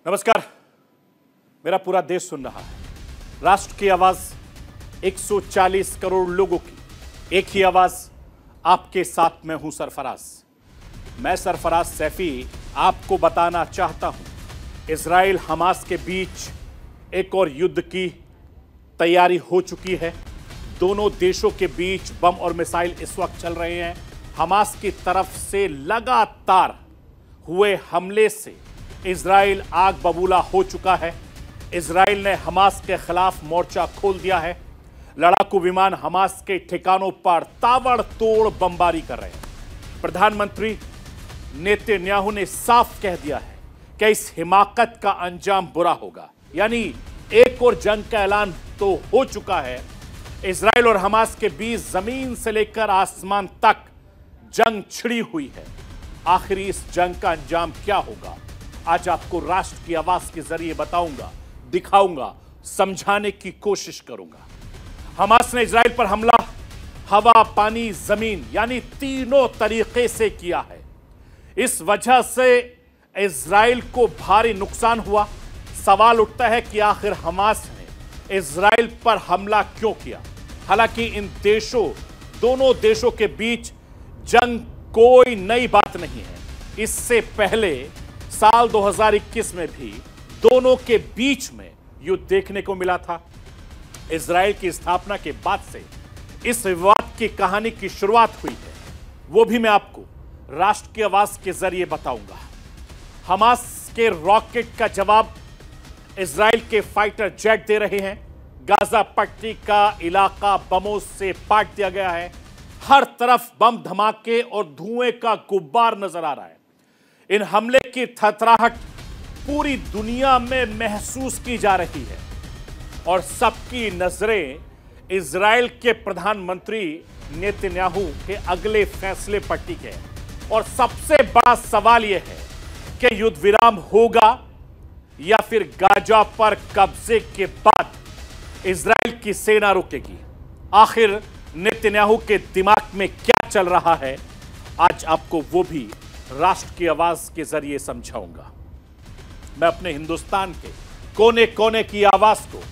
नमस्कार। मेरा पूरा देश सुन रहा है। राष्ट्र की आवाज 140 करोड़ लोगों की एक ही आवाज। आपके साथ मैं हूं सरफराज। मैं सरफराज सैफी आपको बताना चाहता हूं, इजराइल हमास के बीच एक और युद्ध की तैयारी हो चुकी है। दोनों देशों के बीच बम और मिसाइल इस वक्त चल रहे हैं। हमास की तरफ से लगातार हुए हमले से इजराइल आग बबूला हो चुका है। इजराइल ने हमास के खिलाफ मोर्चा खोल दिया है। लड़ाकू विमान हमास के ठिकानों पर ताबड़तोड़ बमबारी कर रहे हैं। प्रधानमंत्री नेतन्याहू ने साफ कह दिया है कि इस हिमाकत का अंजाम बुरा होगा। यानी एक और जंग का ऐलान तो हो चुका है। इजराइल और हमास के बीच जमीन से लेकर आसमान तक जंग छिड़ी हुई है। आखिर इस जंग का अंजाम क्या होगा, आज आपको राष्ट्र की आवाज के जरिए बताऊंगा, दिखाऊंगा, समझाने की कोशिश करूंगा। हमास ने इजराइल पर हमला हवा, पानी, जमीन यानी तीनों तरीके से किया है। इस वजह से इजराइल को भारी नुकसान हुआ। सवाल उठता है कि आखिर हमास ने इजराइल पर हमला क्यों किया। हालांकि इन दोनों देशों के बीच जंग कोई नई बात नहीं है। इससे पहले साल 2021 में भी दोनों के बीच में युद्ध देखने को मिला था। इजराइल की स्थापना के बाद से इस विवाद की कहानी की शुरुआत हुई है। वो भी मैं आपको राष्ट्र की आवाज के जरिए बताऊंगा। हमास के रॉकेट का जवाब इजराइल के फाइटर जेट दे रहे हैं। गाजा पट्टी का इलाका बमों से पाट दिया गया है। हर तरफ बम धमाके और धुएं का गुब्बार नजर आ रहा है। इन हमले की थरथराहट पूरी दुनिया में महसूस की जा रही है और सबकी नजरें इजराइल के प्रधानमंत्री नेतन्याहू के अगले फैसले पर टिकी है। और सबसे बड़ा सवाल यह है कि युद्ध विराम होगा या फिर गाजा पर कब्जे के बाद इजराइल की सेना रुकेगी। आखिर नेतन्याहू के दिमाग में क्या चल रहा है, आज आपको वो भी राष्ट्र की आवाज के जरिए समझाऊंगा। मैं अपने हिंदुस्तान के कोने कोने की आवाज को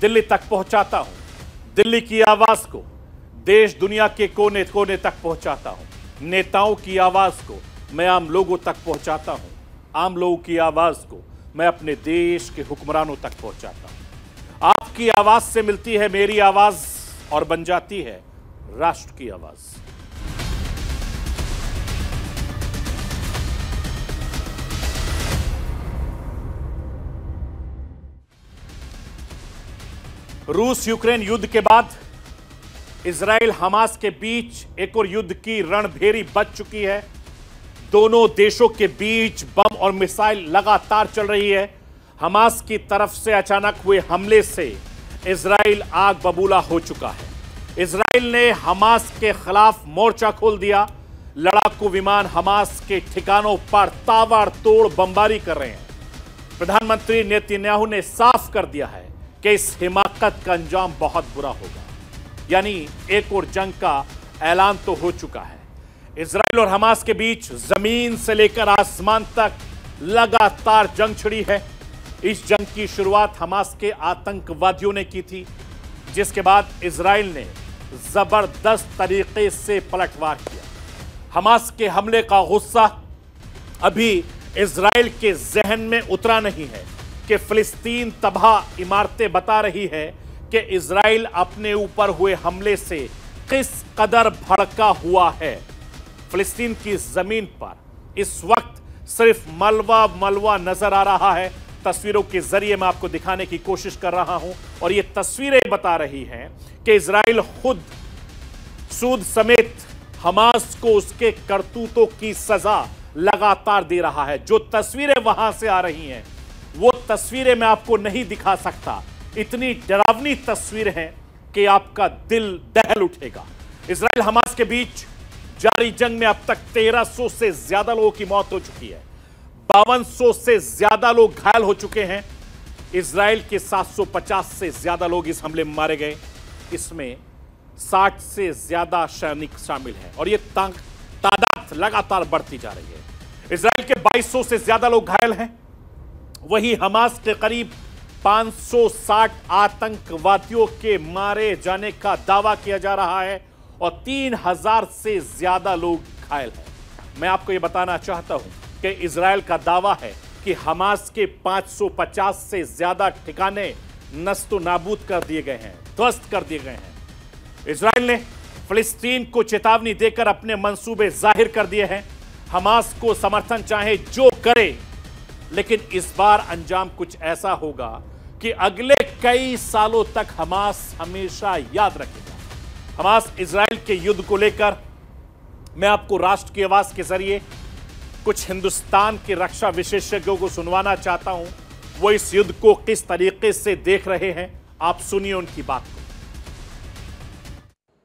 दिल्ली तक पहुंचाता हूं। दिल्ली की आवाज को देश दुनिया के कोने कोने तक पहुंचाता हूं। नेताओं की आवाज को मैं आम लोगों तक पहुंचाता हूं। आम लोगों की आवाज को मैं अपने देश के हुक्मरानों तक पहुंचाता हूं। आपकी आवाज से मिलती है मेरी आवाज और बन जाती है राष्ट्र की आवाज। रूस यूक्रेन युद्ध के बाद इजराइल हमास के बीच एक और युद्ध की रणभेरी बज चुकी है। दोनों देशों के बीच बम और मिसाइल लगातार चल रही है। हमास की तरफ से अचानक हुए हमले से इजराइल आग बबूला हो चुका है। इजराइल ने हमास के खिलाफ मोर्चा खोल दिया। लड़ाकू विमान हमास के ठिकानों पर ताबड़तोड़ बमबारी कर रहे हैं। प्रधानमंत्री नेतन्याहू ने साफ कर दिया है कि इस हिमाकत का अंजाम बहुत बुरा होगा। यानी एक और जंग का ऐलान तो हो चुका है। इजराइल और हमास के बीच जमीन से लेकर आसमान तक लगातार जंग छिड़ी है। इस जंग की शुरुआत हमास के आतंकवादियों ने की थी, जिसके बाद इजराइल ने जबरदस्त तरीके से पलटवार किया। हमास के हमले का गुस्सा अभी इजराइल के जहन में उतरा नहीं है कि फिलिस्तीन तबाह इमारतें बता रही है कि इजराइल अपने ऊपर हुए हमले से किस कदर भड़का हुआ है। फिलिस्तीन की जमीन पर इस वक्त सिर्फ मलबा मलबा नजर आ रहा है। तस्वीरों के जरिए मैं आपको दिखाने की कोशिश कर रहा हूं और ये तस्वीरें बता रही हैं कि इजराइल खुद सूद समेत हमास को उसके करतूतों की सजा लगातार दे रहा है। जो तस्वीरें वहां से आ रही हैं वो तस्वीरें मैं आपको नहीं दिखा सकता। इतनी डरावनी तस्वीर है कि आपका दिल दहल उठेगा। इजराइल हमास के बीच जारी जंग में अब तक 1300 से ज्यादा लोगों की मौत हो चुकी है। 5200 से ज्यादा लोग घायल हो चुके हैं। इजराइल के 750 से ज्यादा लोग इस हमले में मारे गए। इसमें 60 से ज्यादा सैनिक शामिल हैं और यह तादाद लगातार बढ़ती जा रही है। इजराइल के 2200 से ज्यादा लोग घायल हैं। वही हमास के करीब 560 आतंकवादियों के मारे जाने का दावा किया जा रहा है और 3000 से ज्यादा लोग घायल हैं। मैं आपको यह बताना चाहता हूं कि इजराइल का दावा है कि हमास के 550 से ज्यादा ठिकाने नस्तो नाबूद कर दिए गए हैं, ध्वस्त कर दिए गए हैं। इजराइल ने फिलिस्तीन को चेतावनी देकर अपने मंसूबे जाहिर कर दिए हैं। हमास को समर्थन चाहे जो करे, लेकिन इस बार अंजाम कुछ ऐसा होगा कि अगले कई सालों तक हमास हमेशा याद रखेगा। हमास इजराइल के युद्ध को लेकर मैं आपको राष्ट्र की आवाज के जरिए कुछ हिंदुस्तान के रक्षा विशेषज्ञों को सुनवाना चाहता हूं। वो इस युद्ध को किस तरीके से देख रहे हैं, आप सुनिए उनकी बात को।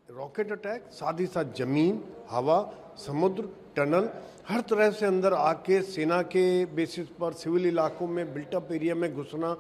रॉकेट अटैक, साथ ही साथ जमीन, हवा, समुद्र, टनल, हर तरह से अंदर आके सेना के बेसिस पर सिविल इलाकों में, बिल्टअप एरिया में घुसना,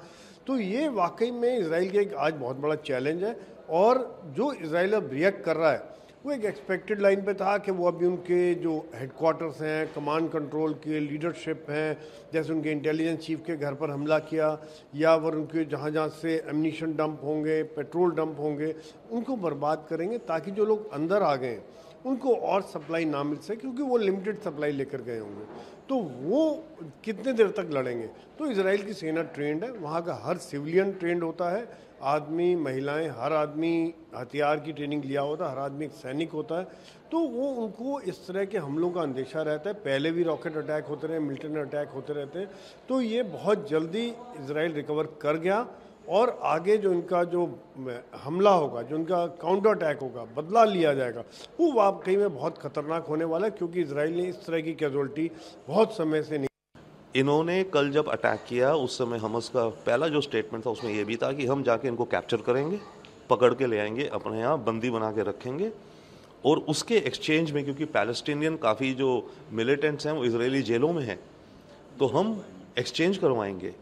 तो ये वाकई में इजराइल के एक आज बहुत बड़ा चैलेंज है। और जो इजराइल अब रिएक्ट कर रहा है वो एक एक्सपेक्टेड लाइन पे था कि वो अभी उनके जो हेडक्वार्टर्स हैं, कमांड कंट्रोल के लीडरशिप हैं, जैसे उनके इंटेलिजेंस चीफ के घर पर हमला किया, या वो उनके जहाँ जहाँ से एम्यूनिशन डंप होंगे, पेट्रोल डंप होंगे, उनको बर्बाद करेंगे ताकि जो लोग अंदर आ गए उनको और सप्लाई ना मिल सके, क्योंकि वो लिमिटेड सप्लाई लेकर गए होंगे। तो वो कितने देर तक लड़ेंगे? तो इजराइल की सेना ट्रेंड है, वहाँ का हर सिविलियन ट्रेंड होता है, आदमी, महिलाएं, हर आदमी हथियार की ट्रेनिंग लिया होता है, हर आदमी एक सैनिक होता है। तो वो उनको इस तरह के हमलों का अंदेशा रहता है। पहले भी रॉकेट अटैक होते रहे, मिलिटेंट अटैक होते रहते हैं। तो ये बहुत जल्दी इजराइल रिकवर कर गया और आगे जो इनका जो हमला होगा, जो इनका काउंटर अटैक होगा, बदला लिया जाएगा, वो वाकई में बहुत खतरनाक होने वाला है, क्योंकि इजराइल ने इस तरह की कैजुअल्टी बहुत समय से नहीं। इन्होंने कल जब अटैक किया उस समय हमास का पहला जो स्टेटमेंट था उसमें यह भी था कि हम जाके इनको कैप्चर करेंगे, पकड़ के ले आएंगे, अपने यहाँ बंदी बना के रखेंगे और उसके एक्सचेंज में, क्योंकि पैलेस्टीनियन काफ़ी जो मिलिटेंट्स हैं वो इजरायली जेलों में हैं, तो हम एक्सचेंज करवाएंगे।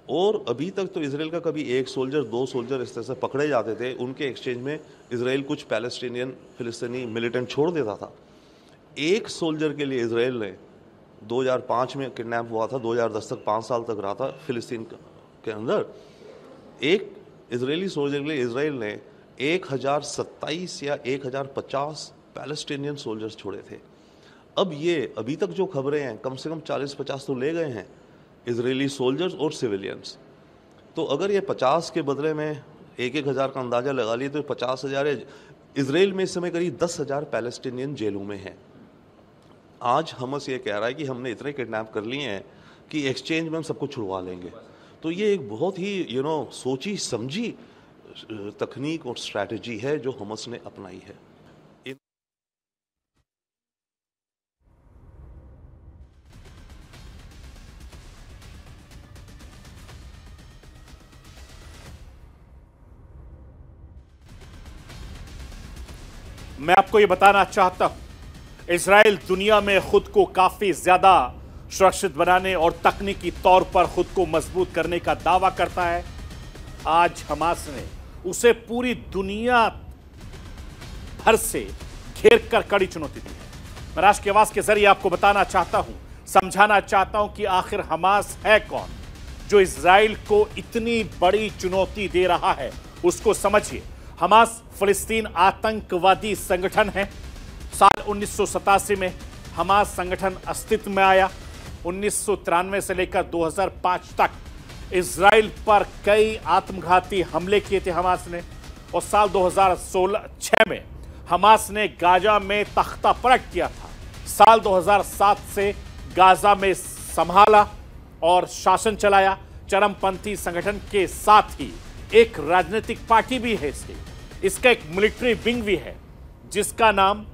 और अभी तक तो इसराइल का कभी एक सोल्जर, दो सोल्जर इस तरह से पकड़े जाते थे, उनके एक्सचेंज में इसराइल कुछ पैलेस्टीनियन फिलिस्तीनी मिलिटेंट छोड़ देता था। एक सोल्जर के लिए इसराइल ने 2005 में किडनैप हुआ था, 2010 तक 5 साल तक रहा था फिलिस्तीन के अंदर। एक इजरायली सोल्जर के लिए इसराइल ने 1027 या 1050 पैलेस्टीनियन सोल्जर्स छोड़े थे। अब ये अभी तक जो खबरें हैं, कम से कम 40-50 तो ले गए हैं इजरायली सोल्जर्स और सिविलियंस। तो अगर ये 50 के बदले में 1,000 का अंदाजा लगा लिए तो 50,000 है। इसराइल में इस समय करीब 10,000 पैलेस्टीनियन जेलों में हैं। आज हमास ये कह रहा है कि हमने इतने किडनैप कर लिए हैं कि एक्सचेंज में हम सबको छुड़वा लेंगे। तो ये एक बहुत ही सोची समझी तकनीक और स्ट्रैटेजी है जो हमास ने अपनाई है। मैं आपको यह बताना चाहता हूं, इजराइल दुनिया में खुद को काफी ज्यादा सुरक्षित बनाने और तकनीकी तौर पर खुद को मजबूत करने का दावा करता है। आज हमास ने उसे पूरी दुनिया भर से घेर कर कड़ी चुनौती दी है। मैं राष्ट्र की आवाज के जरिए आपको बताना चाहता हूं, समझाना चाहता हूं कि आखिर हमास है कौन जो इजराइल को इतनी बड़ी चुनौती दे रहा है। उसको समझिए। हमास फिलिस्तीन आतंकवादी संगठन है। साल 1987 में हमास संगठन अस्तित्व में आया। 1993 से लेकर 2005 तक इजराइल पर कई आत्मघाती हमले किए थे हमास ने। और साल 2006 में हमास ने गाजा में तख्ता पलट किया था। साल 2007 से गाजा में संभाला और शासन चलाया। चरमपंथी संगठन के साथ ही एक राजनीतिक पार्टी भी है इसका एक मिलिट्री विंग भी है जिसका नाम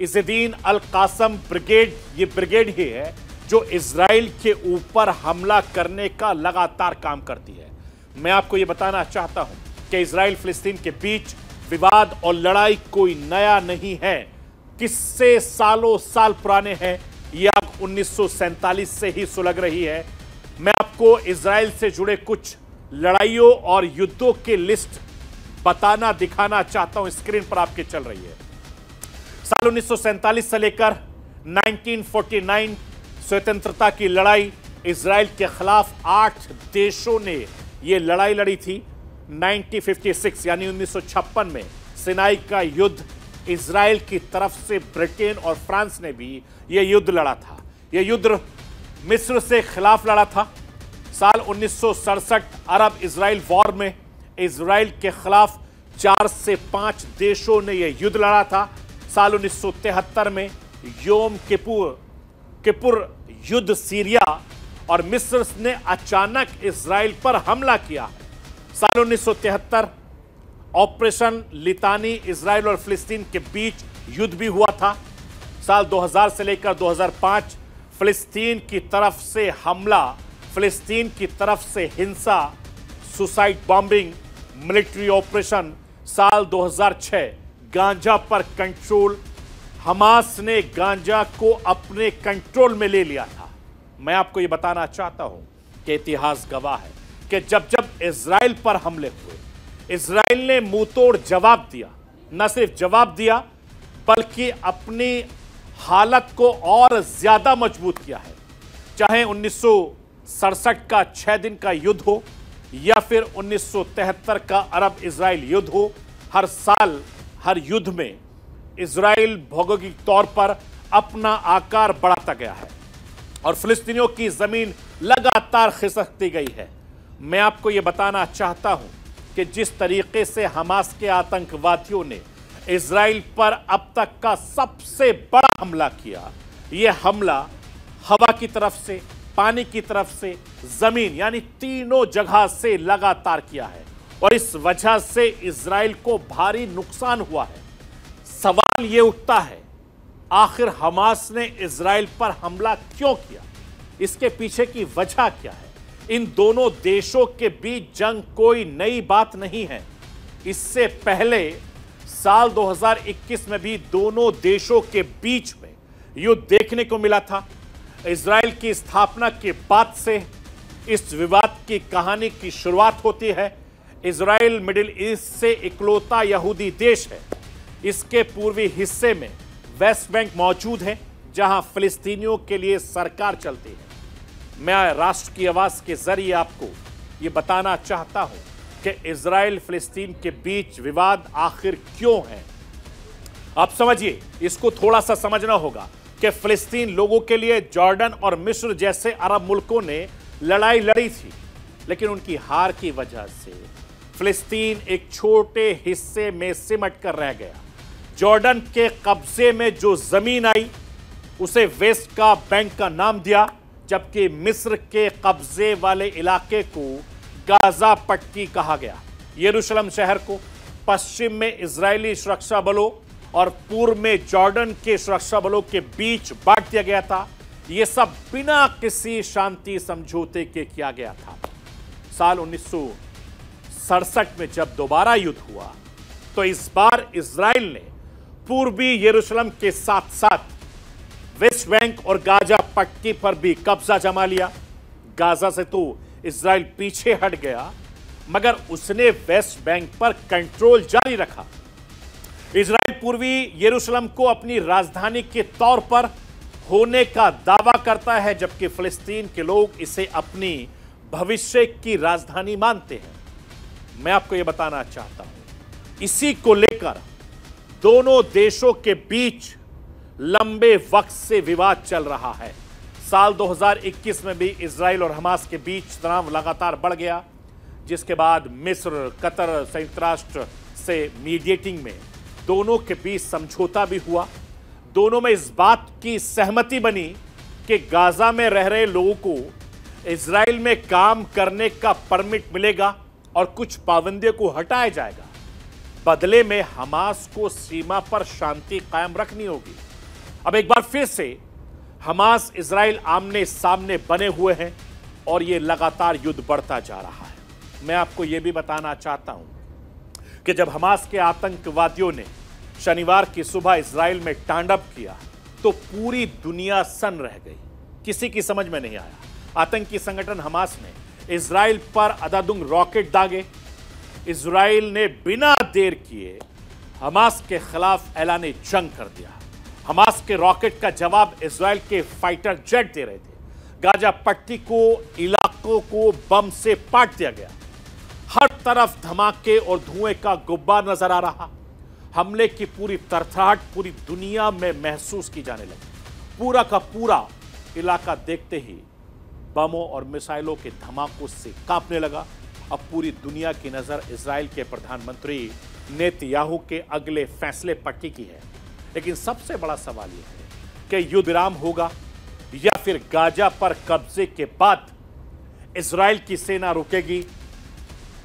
इज़्ज़ुद्दीन अल कासम ब्रिगेड। ये ब्रिगेड ही है जो इजराइल के ऊपर हमला करने का लगातार काम करती है। मैं आपको यह बताना चाहता हूं कि इजराइल फिलिस्तीन के बीच विवाद और लड़ाई कोई नया नहीं है। किस्से सालों साल पुराने हैं। यह आग 1947 से ही सुलग रही है। मैं आपको इजराइल से जुड़े कुछ लड़ाइयों और युद्धों की लिस्ट बताना, दिखाना चाहता हूं। स्क्रीन पर आपके चल रही है। साल 1947 से लेकर 1949 स्वतंत्रता की लड़ाई, इजराइल के खिलाफ 8 देशों ने यह लड़ाई लड़ी थी। 1956 यानी 1956 में सिनाई का युद्ध इजराइल की तरफ से ब्रिटेन और फ्रांस ने भी यह युद्ध लड़ा था। यह युद्ध मिस्र से खिलाफ लड़ा था। साल 1967 अरब इजराइल वॉर में इजराइल के खिलाफ 4 से 5 देशों ने यह युद्ध लड़ा था। साल 1973 में योम किपुर युद्ध सीरिया और मिस्र ने अचानक इजराइल पर हमला किया। साल 1973 ऑपरेशन लितानी इजराइल और फिलिस्तीन के बीच युद्ध भी हुआ था। साल 2000 से लेकर 2005 फिलिस्तीन की तरफ से हमला, फिलिस्तीन की तरफ से हिंसा, सुसाइड बॉम्बिंग, मिलिट्री ऑपरेशन। साल 2006 गांजा पर कंट्रोल, हमास ने गांजा को अपने कंट्रोल में ले लिया था। मैं आपको यह बताना चाहता हूं कि इतिहास गवाह है कि जब जब इजराइल पर हमले हुए, इजराइल ने मुंहतोड़ जवाब दिया। न सिर्फ जवाब दिया बल्कि अपनी हालत को और ज्यादा मजबूत किया है। चाहे 1967 का 6 दिन का युद्ध हो या फिर 1973 का अरब इजराइल युद्ध हो, हर साल हर युद्ध में इजराइल भौगोलिक तौर पर अपना आकार बढ़ाता गया है और फिलिस्तीनियों की जमीन लगातार खिसकती गई है। मैं आपको यह बताना चाहता हूं कि जिस तरीके से हमास के आतंकवादियों ने इजराइल पर अब तक का सबसे बड़ा हमला किया, यह हमला हवा की तरफ से, पानी की तरफ से, जमीन यानी तीनों जगह से लगातार किया है और इस वजह से इजराइल को भारी नुकसान हुआ है। सवाल यह उठता है, आखिर हमास ने इजराइल पर हमला क्यों किया? इसके पीछे की वजह क्या है? इन दोनों देशों के बीच जंग कोई नई बात नहीं है। इससे पहले साल 2021 में भी दोनों देशों के बीच में युद्ध देखने को मिला था। इजराइल की स्थापना के बाद से इस विवाद की कहानी की शुरुआत होती है। इजराइल मिडिल ईस्ट से इकलौता यहूदी देश है। इसके पूर्वी हिस्से में वेस्ट बैंक मौजूद है जहां फिलिस्तीनियों के लिए सरकार चलती है। मैं राष्ट्र की आवाज के जरिए आपको यह बताना चाहता हूं कि इजराइल फिलिस्तीन के बीच विवाद आखिर क्यों है। आप समझिए, इसको थोड़ा सा समझना होगा कि फिलिस्तीन लोगों के लिए जॉर्डन और मिस्र जैसे अरब मुल्कों ने लड़ाई लड़ी थी, लेकिन उनकी हार की वजह से फिलिस्तीन एक छोटे हिस्से में सिमट कर रह गया। जॉर्डन के कब्जे में जो जमीन आई उसे वेस्ट का बैंक का नाम दिया, जबकि मिस्र के कब्जे वाले इलाके को गाजा पट्टी कहा गया। यरूशलेम शहर को पश्चिम में इजरायली सुरक्षा बलों और पूर्व में जॉर्डन के सुरक्षा बलों के बीच बांट दिया गया था। यह सब बिना किसी शांति समझौते के किया गया था। साल 1967 में जब दोबारा युद्ध हुआ तो इस बार इजराइल ने पूर्वी यरूशलेम के साथ साथ वेस्ट बैंक और गाजा पट्टी पर भी कब्जा जमा लिया। गाजा से तो इजराइल पीछे हट गया, मगर उसने वेस्ट बैंक पर कंट्रोल जारी रखा। इजराइल पूर्वी यरूशलेम को अपनी राजधानी के तौर पर होने का दावा करता है, जबकि फिलिस्तीन के लोग इसे अपनी भविष्य की राजधानी मानते हैं। मैं आपको यह बताना चाहता हूं, इसी को लेकर दोनों देशों के बीच लंबे वक्त से विवाद चल रहा है। साल 2021 में भी इजराइल और हमास के बीच तनाव लगातार बढ़ गया, जिसके बाद मिस्र, कतर, संयुक्त राष्ट्र से मीडिएटिंग में दोनों के बीच समझौता भी हुआ। दोनों में इस बात की सहमति बनी कि गाजा में रह रहे लोगों को इजराइल में काम करने का परमिट मिलेगा और कुछ पाबंदियों को हटाया जाएगा। बदले में हमास को सीमा पर शांति कायम रखनी होगी। अब एक बार फिर से हमास इजराइल आमने सामने बने हुए हैं और यह लगातार युद्ध बढ़ता जा रहा है। मैं आपको यह भी बताना चाहता हूं कि जब हमास के आतंकवादियों ने शनिवार की सुबह इजराइल में तांडव किया तो पूरी दुनिया सन्न रह गई, किसी की समझ में नहीं आया। आतंकी संगठन हमास ने इजराइल पर अंधाधुंध रॉकेट दागे। इजराइल ने बिना देर किए हमास के खिलाफ ऐलान जंग कर दिया। हमास के रॉकेट का जवाब इजराइल के फाइटर जेट दे रहे थे, गाजा पट्टी को, इलाकों को बम से पाट दिया गया। हर तरफ धमाके और धुएं का गुब्बार नजर आ रहा। हमले की पूरी तरथराहट पूरी दुनिया में महसूस की जाने लगी। पूरा का पूरा इलाका देखते ही बमों और मिसाइलों के धमाकों से कांपने लगा। अब पूरी दुनिया की नजर इजराइल के प्रधानमंत्री नेतन्याहू के अगले फैसले पर टिकी है। लेकिन सबसे बड़ा सवाल यह है कि युद्ध विराम होगा या फिर गाजा पर कब्जे के बाद इजराइल की सेना रुकेगी।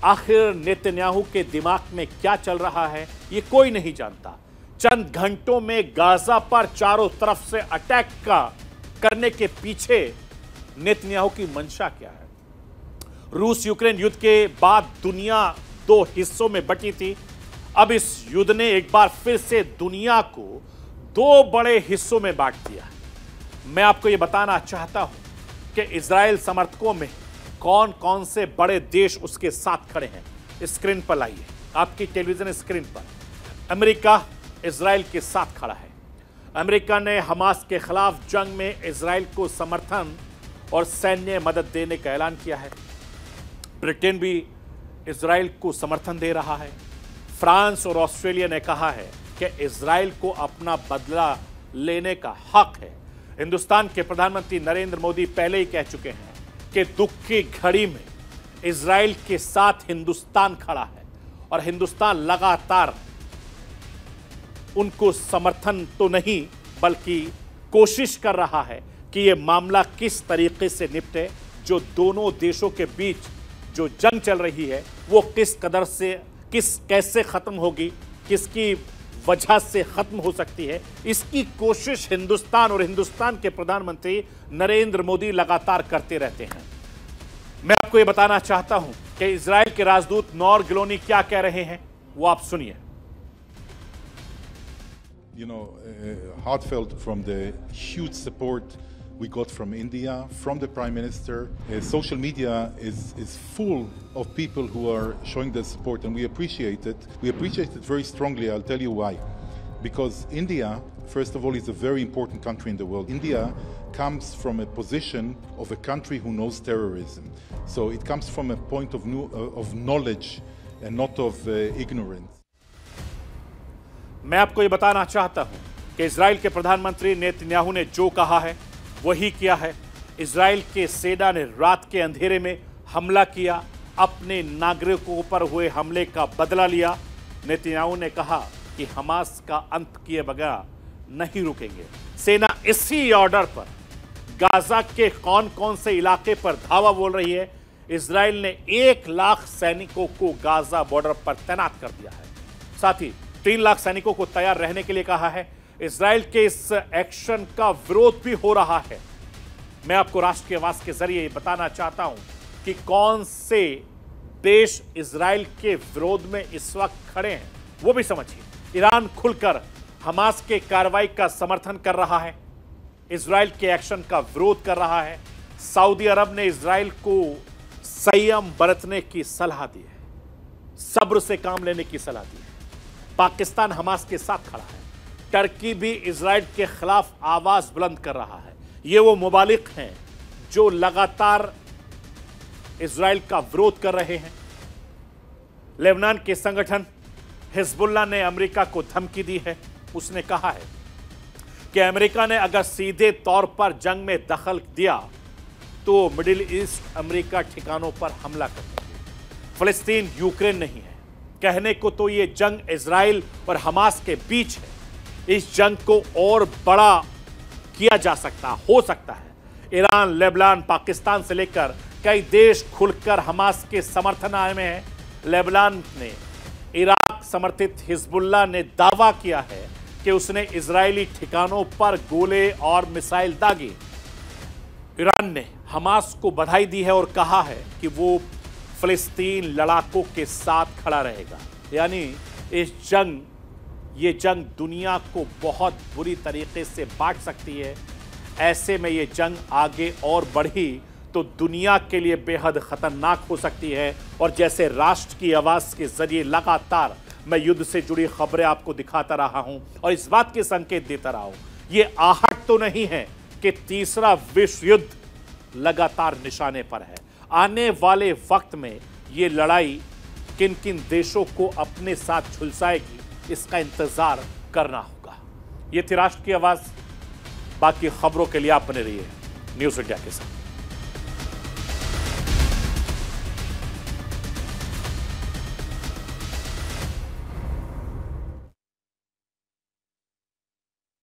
आखिर नेतन्याहू के दिमाग में क्या चल रहा है ये कोई नहीं जानता। चंद घंटों में गाजा पर चारों तरफ से अटैक करने के पीछे नेतन्याहू की मंशा क्या है? रूस यूक्रेन युद्ध के बाद दुनिया दो हिस्सों में बटी थी। अब इस युद्ध ने एक बार फिर से दुनिया को दो बड़े हिस्सों में बांट दिया। मैं आपको यह बताना चाहता हूं कि इजराइल समर्थकों में कौन कौन से बड़े देश उसके साथ खड़े हैं। स्क्रीन पर लाइए, आपकी टेलीविजन स्क्रीन पर अमेरिका इजराइल के साथ खड़ा है। अमेरिका ने हमास के खिलाफ जंग में इजराइल को समर्थन और सैन्य मदद देने का ऐलान किया है। ब्रिटेन भी इजराइल को समर्थन दे रहा है। फ्रांस और ऑस्ट्रेलिया ने कहा है कि इजराइल को अपना बदला लेने का हक है। हिंदुस्तान के प्रधानमंत्री नरेंद्र मोदी पहले ही कह चुके हैं कि दुख की घड़ी में इजराइल के साथ हिंदुस्तान खड़ा है और हिंदुस्तान लगातार उनको समर्थन तो नहीं बल्कि कोशिश कर रहा है कि यह मामला किस तरीके से निपटे। जो दोनों देशों के बीच जो जंग चल रही है वो कैसे खत्म होगी, किसकी वजह से खत्म हो सकती है, इसकी कोशिश हिंदुस्तान और हिंदुस्तान के प्रधानमंत्री नरेंद्र मोदी लगातार करते रहते हैं। मैं आपको यह बताना चाहता हूं कि इजराइल के राजदूत नोर गिलोनी क्या कह रहे हैं, वो आप सुनिए। Heartfelt from the huge support we got from India, from the Prime Minister. Social media is full of people who are showing their support, and we appreciate it. We appreciate it very strongly. I'll tell you why. Because India, first of all, is a very important country in the world. India comes from a position of a country who knows terrorism. So it comes from a point of knowledge and not of ignorance. मैं आपको ये बताना चाहता हूं कि Israel के प्रधानमंत्री Netanyahu ने जो कहा है वही किया है। इजराइल के सेना ने रात के अंधेरे में हमला किया, अपने नागरिकों पर हुए हमले का बदला लिया। नेतन्याहू ने कहा कि हमास का अंत किए बगैर नहीं रुकेंगे। सेना इसी ऑर्डर पर गाजा के कौन कौन से इलाके पर धावा बोल रही है। इजराइल ने 1 लाख सैनिकों को गाजा बॉर्डर पर तैनात कर दिया है। साथ ही 3 लाख सैनिकों को तैयार रहने के लिए कहा है। इजराइल के इस एक्शन का विरोध भी हो रहा है। मैं आपको राष्ट्र की आवाज के जरिए बताना चाहता हूं कि कौन से देश इजराइल के विरोध में इस वक्त खड़े हैं, वो भी समझिए। ईरान खुलकर हमास के कार्रवाई का समर्थन कर रहा है, इजराइल के एक्शन का विरोध कर रहा है। सऊदी अरब ने इजराइल को संयम बरतने की सलाह दी है, सब्र से काम लेने की सलाह दी है। पाकिस्तान हमास के साथ खड़ा है। टर्की भी इजराइल के खिलाफ आवाज बुलंद कर रहा है। ये वो मुबालिग हैं जो लगातार इजराइल का विरोध कर रहे हैं। लेबनान के संगठन हिजबुल्लाह ने अमेरिका को धमकी दी है। उसने कहा है कि अमेरिका ने अगर सीधे तौर पर जंग में दखल दिया तो मिडिल ईस्ट अमेरिका ठिकानों पर हमला कर देगी। फिलिस्तीन यूक्रेन नहीं है। कहने को तो ये जंग इजराइल और हमास के बीच है। इस जंग को और बड़ा किया जा हो सकता है। ईरान, लेबनान, पाकिस्तान से लेकर कई देश खुलकर हमास के समर्थन आए में हैं। लेबनान ने इराक समर्थित हिजबुल्लाह ने दावा किया है कि उसने इजरायली ठिकानों पर गोले और मिसाइल दागे। ईरान ने हमास को बधाई दी है और कहा है कि वो फिलिस्तीन लड़ाकों के साथ खड़ा रहेगा। यानी ये जंग दुनिया को बहुत बुरी तरीके से बांट सकती है। ऐसे में ये जंग आगे और बढ़ी तो दुनिया के लिए बेहद खतरनाक हो सकती है। और जैसे राष्ट्र की आवाज के जरिए लगातार मैं युद्ध से जुड़ी खबरें आपको दिखाता रहा हूं और इस बात के संकेत देता रहा हूं, ये आहट तो नहीं है कि तीसरा विश्व युद्ध लगातार निशाने पर है। आने वाले वक्त में ये लड़ाई किन किन देशों को अपने साथ झुलसाएगी, इसका इंतजार करना होगा। ये थी राष्ट्र की आवाज। बाकी खबरों के लिए आप बने रहिए न्यूज़ इंडिया के साथ।